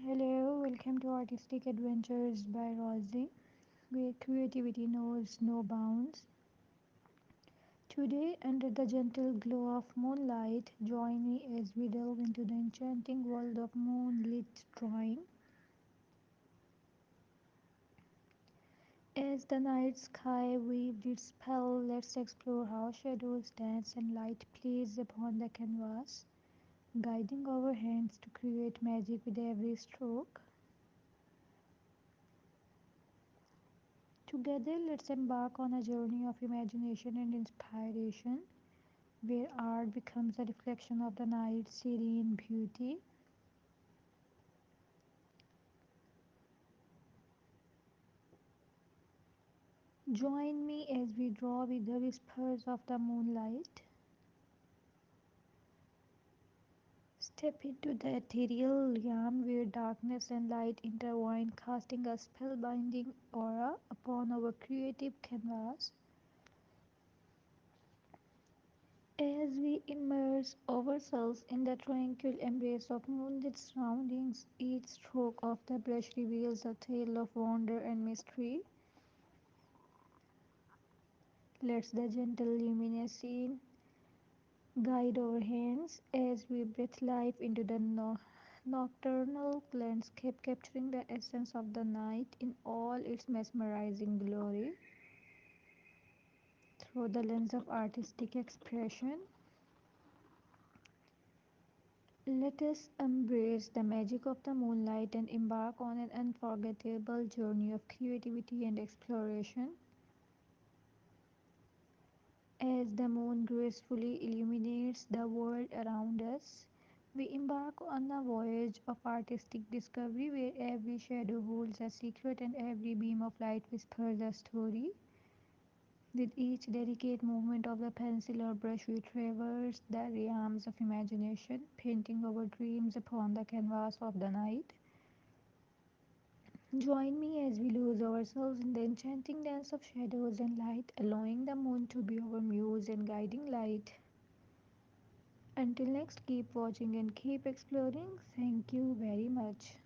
Hello, welcome to Artistic Adventures by Rosie, where creativity knows no bounds. Today, under the gentle glow of moonlight, join me as we delve into the enchanting world of moonlit drawing. As the night sky weaves its spell, let's explore how shadows dance and light plays upon the canvas, guiding our hands to create magic with every stroke. Together, let's embark on a journey of imagination and inspiration, where art becomes a reflection of the night's serene beauty. Join me as we draw with the whispers of the moonlight. Step into the ethereal realm where darkness and light intertwine, casting a spellbinding aura upon our creative canvas. As we immerse ourselves in the tranquil embrace of moonlit surroundings, each stroke of the brush reveals a tale of wonder and mystery. Let the gentle luminosity guide our hands as we breathe life into the nocturnal landscape, capturing the essence of the night in all its mesmerizing glory. Through the lens of artistic expression, let us embrace the magic of the moonlight and embark on an unforgettable journey of creativity and exploration. As the moon gracefully illuminates the world around us, we embark on a voyage of artistic discovery where every shadow holds a secret and every beam of light whispers a story. With each delicate movement of the pencil or brush, we traverse the realms of imagination, painting our dreams upon the canvas of the night. Join me as we lose ourselves in the enchanting dance of shadows and light, allowing the moon to be our muse and guiding light. Until next, keep watching and keep exploring. Thank you very much.